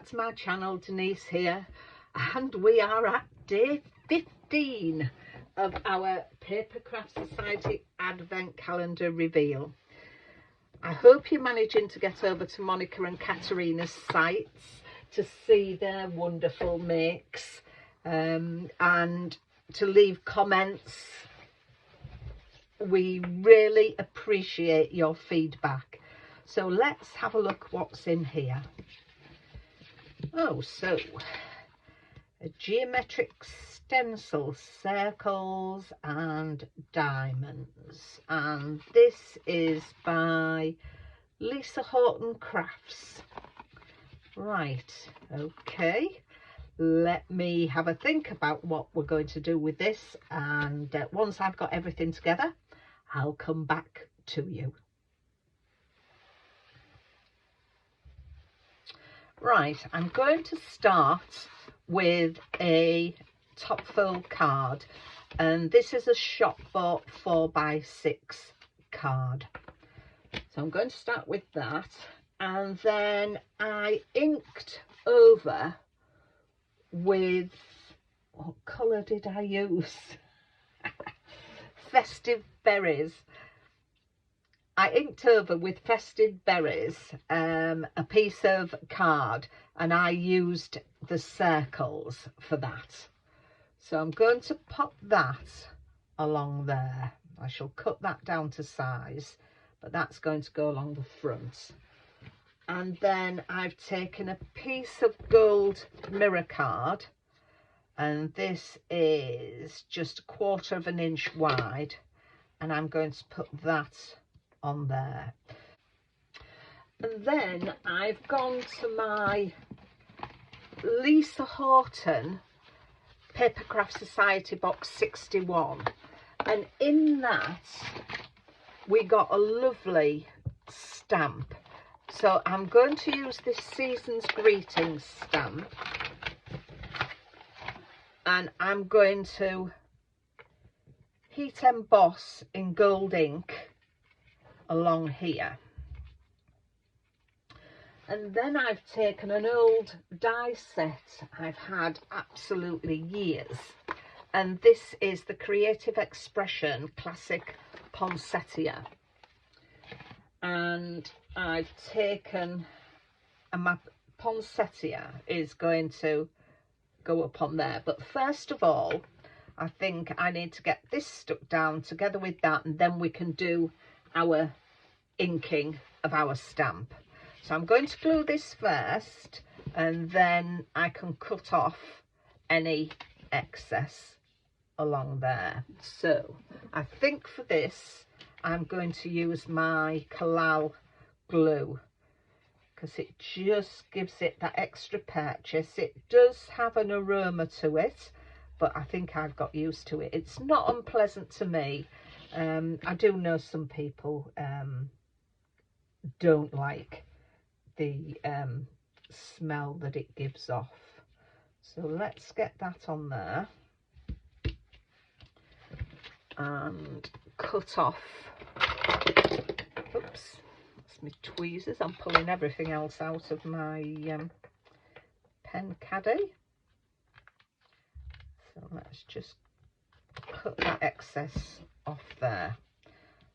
back to my channel. Denise here, and we are at day 15 of our Papercraft Society Advent Calendar reveal. I hope you're managing to get over to Monika and Katarina's sites to see their wonderful makes and to leave comments. We really appreciate your feedback. So let's have a look what's in here. Oh, so a geometric stencil, circles and diamonds, and this is by Lisa Horten Crafts. Right, okay, let me have a think about what we're going to do with this, and once I've got everything together, I'll come back to you. Right, I'm going to start with a top fold card, and this is a shop bought 4x6 card. So I'm going to start with that, and then I inked over with, what colour did I use? Festive Berries. I inked over with Festive Berries a piece of card, and I used the circles for that. So I'm going to pop that along there. I shall cut that down to size, but that's going to go along the front. And then I've taken a piece of gold mirror card, and this is just 1/4 of an inch wide, and I'm going to put that on there. And then I've gone to my Lisa Horten Papercraft Society box 61, and in that we got a lovely stamp. So I'm going to use this Season's Greetings stamp, and I'm going to heat emboss in gold ink along here. And then I've taken an old die set I've had absolutely years, and this is the Creative Expression Classic Poinsettia, and I've taken, and my Poinsettia is going to go up on there. But first of all, I think I need to get this stuck down together with that, and then we can do our inking of our stamp. So I'm going to glue this first, and then I can cut off any excess along there. So I think for this I'm going to use my Collal glue, because it just gives it that extra purchase. It does have an aroma to it, but I think I've got used to it. It's not unpleasant to me. I do know some people don't like the smell that it gives off. So let's get that on there and cut off. Oops, that's my tweezers. I'm pulling everything else out of my pen caddy. So let's just cut that excess off there.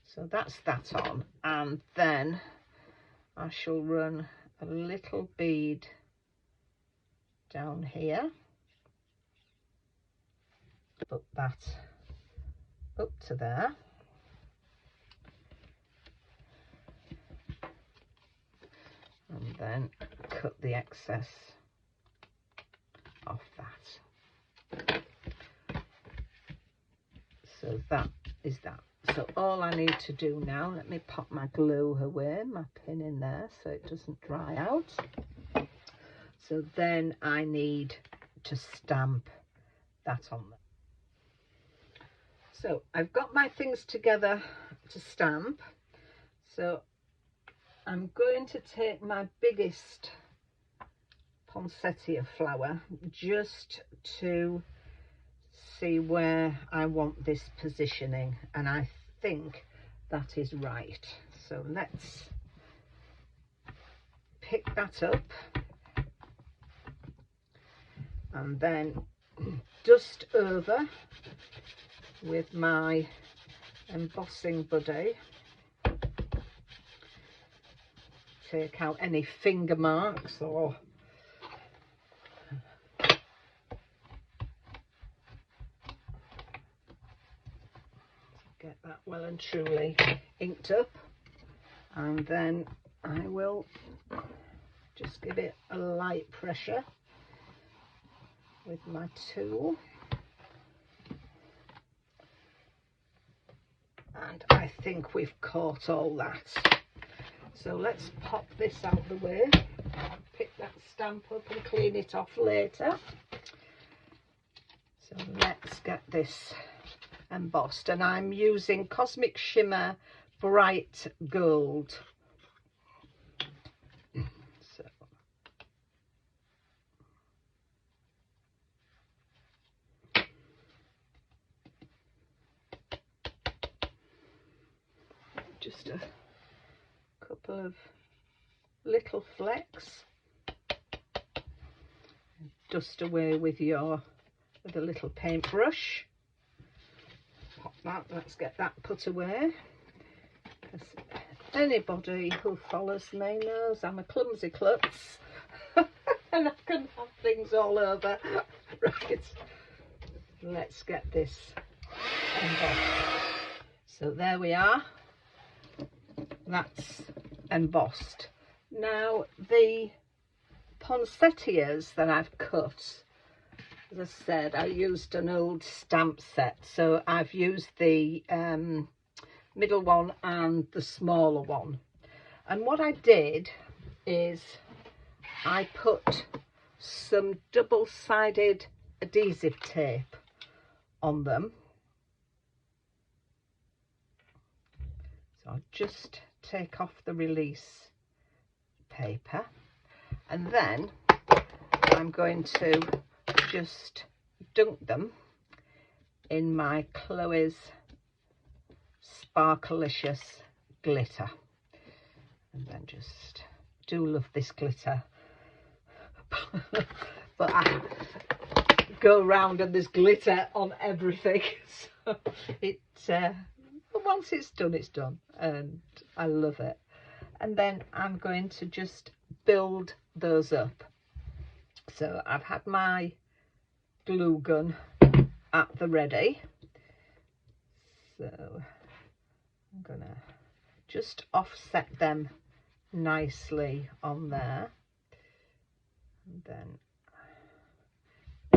So that's that on, and then I shall run a little bead down here, put that up to there, and then cut the excess off that. So that is that. So all I need to do now, let me pop my glue away, my pin in there so it doesn't dry out. So then I need to stamp that on there. So I've got my things together to stamp. So I'm going to take my biggest Poinsettia flower just to see where I want this positioning, and I think that is right. So let's pick that up and then dust over with my embossing buddy. Take out any finger marks or get that well and truly inked up, and then I will just give it a light pressure with my tool, and I think we've caught all that. So let's pop this out the way, pick that stamp up and clean it off later. So let's get this embossed, and I'm using Cosmic Shimmer Bright Gold. So just a couple of little flecks, dust away with a little paintbrush. Pop that, let's get that put away. Anybody who follows me knows I'm a clumsy klutz and I can have things all over. Right, let's get this embossed. So there we are, that's embossed. Now the poinsettias that I've cut, as I said, I used an old stamp set, so I've used the middle one and the smaller one, and what I did is I put some double-sided adhesive tape on them. So I'll just take off the release paper, and then I'm going to just dunk them in my Chloe's Sparkalicious glitter, and then just do love this glitter. But I go around and there's glitter on everything, so once it's done, and I love it. And then I'm going to just build those up. So I've had my glue gun at the ready, so I'm gonna just offset them nicely on there, and then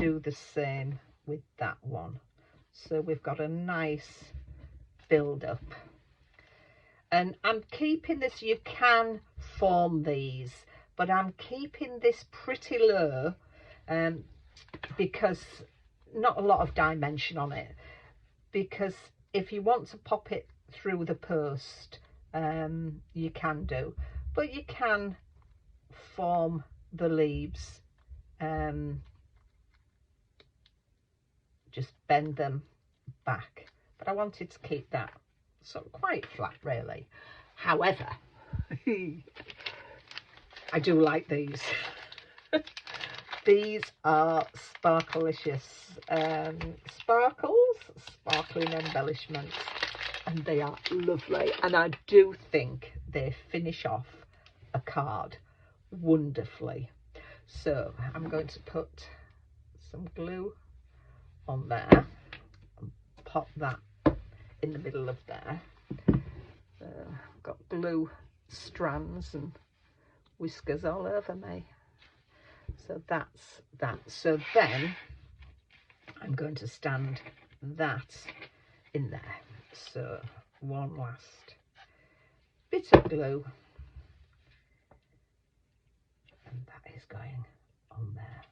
do the same with that one. So we've got a nice build up, and I'm keeping this, you can form these, but I'm keeping this pretty low because not a lot of dimension on it, because if you want to pop it through the post, you can do, but you can form the leaves, just bend them back, but I wanted to keep that sort of quite flat really. However, I do like these. These are Sparkalicious sparkling embellishments, and they are lovely, and I do think they finish off a card wonderfully. So I'm going to put some glue on there and pop that in the middle of there. I've got glue strands and whiskers all over me. So that's that. So then I'm going to stand that in there. So one last bit of glue, and that is going on there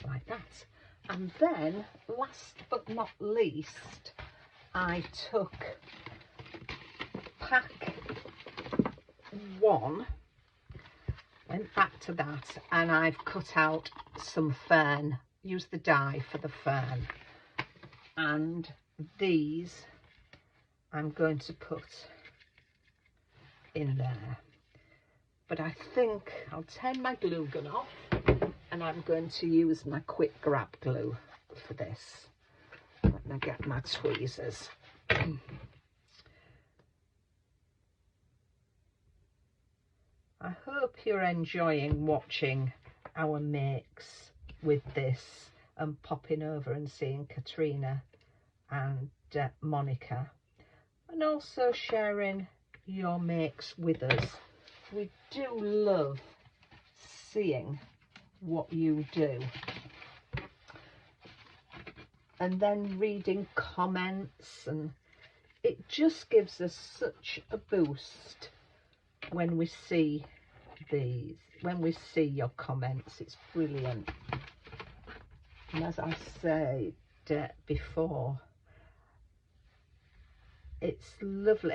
like that. And then last but not least, I took pack 1, went back to that, and I've cut out some fern, used the die for the fern, and these I'm going to put in there. But I think I'll turn my glue gun off And I'm going to use my quick grab glue for this. Let me get my tweezers. I hope you're enjoying watching our makes with this and popping over and seeing Katarina and Monika, and also sharing your makes with us. We do love seeing what you do, and then reading comments, and it just gives us such a boost when we see these, when we see your comments. It's brilliant. And as I said before, it's lovely.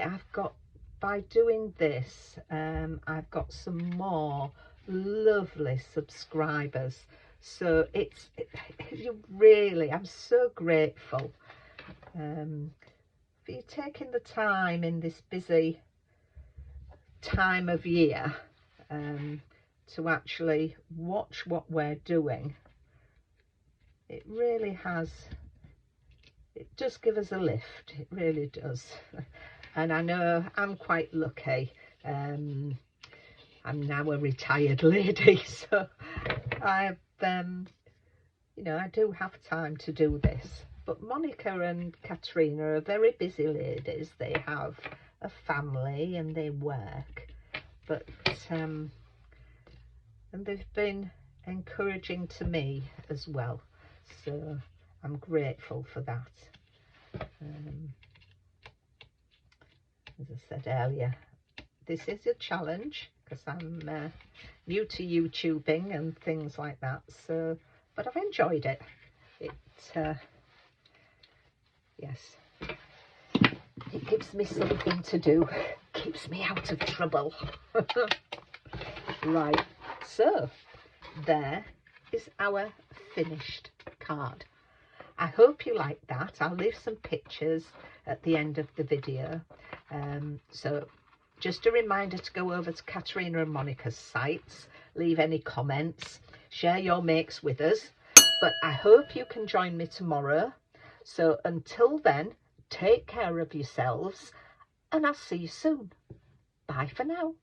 By doing this, I've got some more lovely subscribers, so I'm so grateful for you taking the time in this busy time of year to actually watch what we're doing. It really does give us a lift, it really does. And I know I'm quite lucky. I'm now a retired lady, so I do have time to do this. But Monika and Katarina are very busy ladies. They have a family and they work, but and they've been encouraging to me as well, so I'm grateful for that. As I said earlier, this is a challenge because I'm new to YouTubing and things like that, so but I've enjoyed it. Yes, it gives me something to do, keeps me out of trouble. Right, so there is our finished card. I hope you like that. I'll leave some pictures at the end of the video. So just a reminder to go over to Katarina and Monika's sites, leave any comments, share your makes with us. But I hope you can join me tomorrow. So until then, take care of yourselves and I'll see you soon. Bye for now.